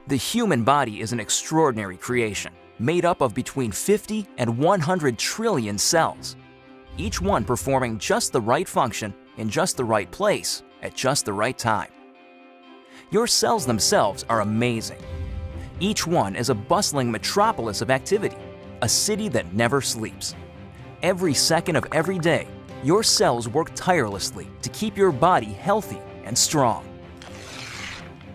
The human body is an extraordinary creation, made up of between 50 and 100 trillion cells, each one performing just the right function in just the right place at just the right time. Your cells themselves are amazing. Each one is a bustling metropolis of activity, a city that never sleeps. Every second of every day, your cells work tirelessly to keep your body healthy and strong.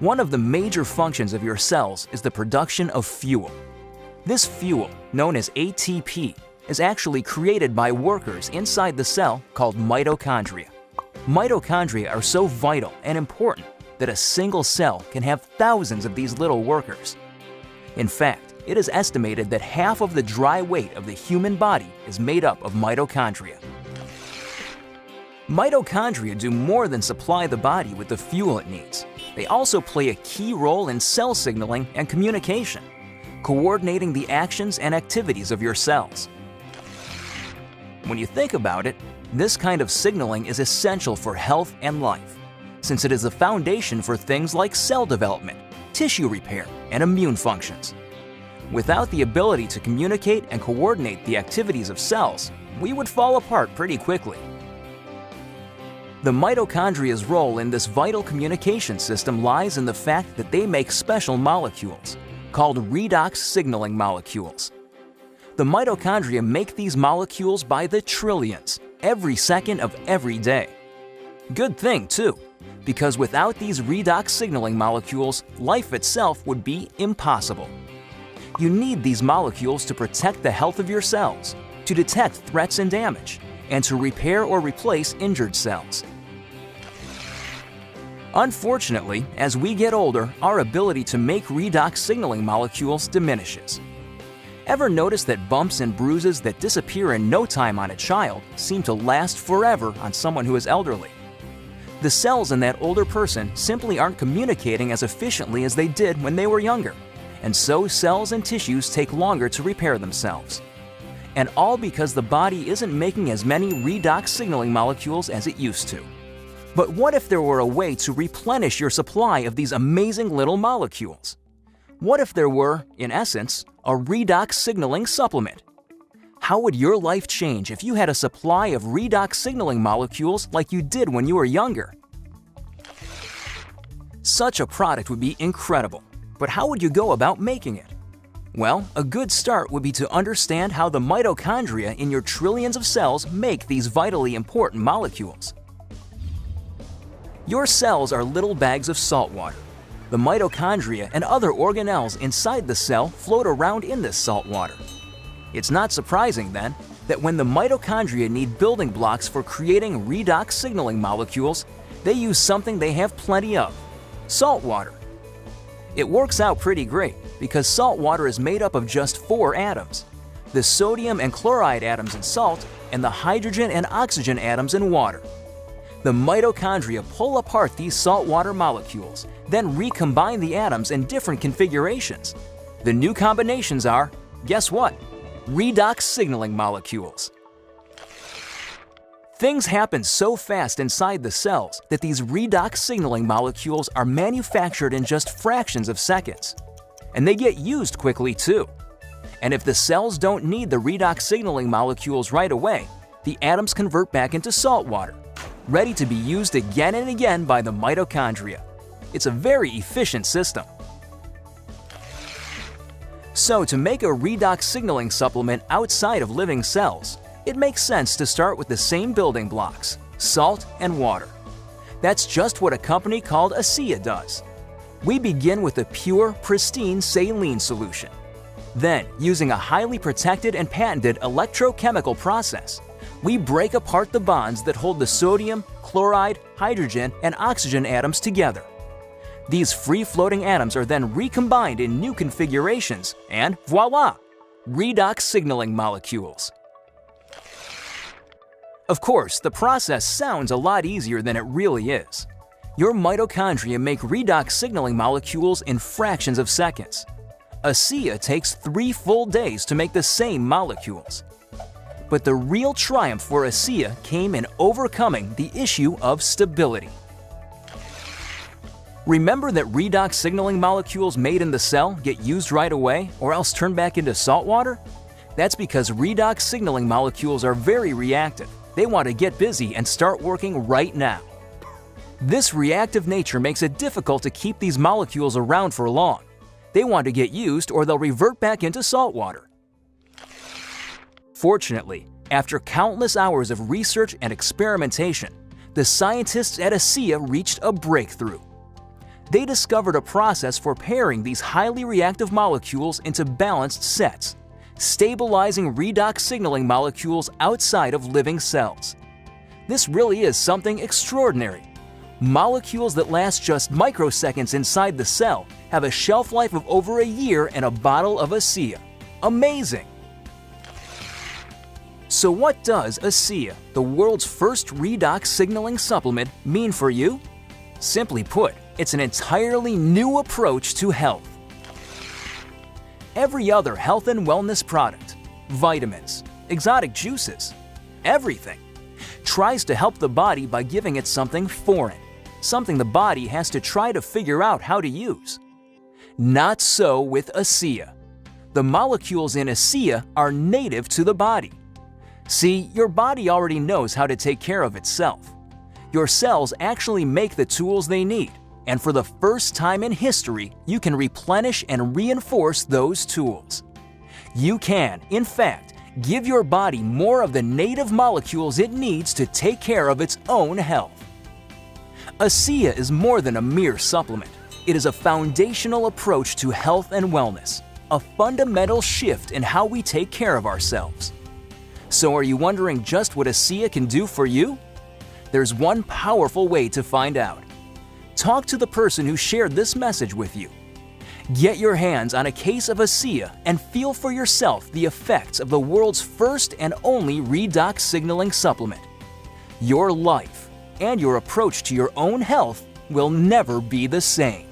One of the major functions of your cells is the production of fuel. This fuel, known as ATP, is actually created by workers inside the cell called mitochondria. Mitochondria are so vital and important that a single cell can have thousands of these little workers. In fact, it is estimated that half of the dry weight of the human body is made up of mitochondria. Mitochondria do more than supply the body with the fuel it needs. They also play a key role in cell signaling and communication, coordinating the actions and activities of your cells. When you think about it, this kind of signaling is essential for health and life, since it is the foundation for things like cell development, tissue repair, and immune functions. Without the ability to communicate and coordinate the activities of cells, we would fall apart pretty quickly. The mitochondria's role in this vital communication system lies in the fact that they make special molecules, called redox signaling molecules. The mitochondria make these molecules by the trillions, every second of every day. Good thing, too, because without these redox signaling molecules, life itself would be impossible. You need these molecules to protect the health of your cells, to detect threats and damage, and to repair or replace injured cells. Unfortunately, as we get older, our ability to make redox signaling molecules diminishes. Ever notice that bumps and bruises that disappear in no time on a child seem to last forever on someone who is elderly? The cells in that older person simply aren't communicating as efficiently as they did when they were younger, and so cells and tissues take longer to repair themselves. And all because the body isn't making as many redox signaling molecules as it used to. But what if there were a way to replenish your supply of these amazing little molecules? What if there were, in essence, a redox signaling supplement? How would your life change if you had a supply of redox signaling molecules like you did when you were younger? Such a product would be incredible, but how would you go about making it? Well, a good start would be to understand how the mitochondria in your trillions of cells make these vitally important molecules. Your cells are little bags of salt water. The mitochondria and other organelles inside the cell float around in this salt water. It's not surprising, then, that when the mitochondria need building blocks for creating redox signaling molecules, they use something they have plenty of: salt water. It works out pretty great because salt water is made up of just 4 atoms: the sodium and chloride atoms in salt and the hydrogen and oxygen atoms in water. The mitochondria pull apart these saltwater molecules, then recombine the atoms in different configurations. The new combinations are, guess what? Redox signaling molecules. Things happen so fast inside the cells that these redox signaling molecules are manufactured in just fractions of seconds. And they get used quickly too. And if the cells don't need the redox signaling molecules right away, the atoms convert back into salt water, ready to be used again and again by the mitochondria. It's a very efficient system. So to make a redox signaling supplement outside of living cells, it makes sense to start with the same building blocks: salt and water. That's just what a company called ASEA does. We begin with a pure, pristine saline solution. Then, using a highly protected and patented electrochemical process, we break apart the bonds that hold the sodium, chloride, hydrogen, and oxygen atoms together. These free-floating atoms are then recombined in new configurations, and voila! Redox signaling molecules. Of course, the process sounds a lot easier than it really is. Your mitochondria make redox signaling molecules in fractions of seconds. ASEA takes 3 full days to make the same molecules. But the real triumph for ASEA came in overcoming the issue of stability. Remember that redox signaling molecules made in the cell get used right away or else turn back into salt water? That's because redox signaling molecules are very reactive. They want to get busy and start working right now. This reactive nature makes it difficult to keep these molecules around for long. They want to get used or they'll revert back into salt water. Fortunately, after countless hours of research and experimentation, the scientists at ASEA reached a breakthrough. They discovered a process for pairing these highly reactive molecules into balanced sets, stabilizing redox signaling molecules outside of living cells. This really is something extraordinary. Molecules that last just microseconds inside the cell have a shelf life of over a year in a bottle of ASEA. Amazing! So what does ASEA, the world's first redox signaling supplement, mean for you? Simply put, it's an entirely new approach to health. Every other health and wellness product, vitamins, exotic juices, everything, tries to help the body by giving it something foreign, something the body has to try to figure out how to use. Not so with ASEA. The molecules in ASEA are native to the body. See, your body already knows how to take care of itself. Your cells actually make the tools they need, and for the first time in history, you can replenish and reinforce those tools. You can, in fact, give your body more of the native molecules it needs to take care of its own health. ASEA is more than a mere supplement. It is a foundational approach to health and wellness, a fundamental shift in how we take care of ourselves. So are you wondering just what ASEA can do for you? There's one powerful way to find out. Talk to the person who shared this message with you. Get your hands on a case of ASEA and feel for yourself the effects of the world's first and only redox signaling supplement. Your life and your approach to your own health will never be the same.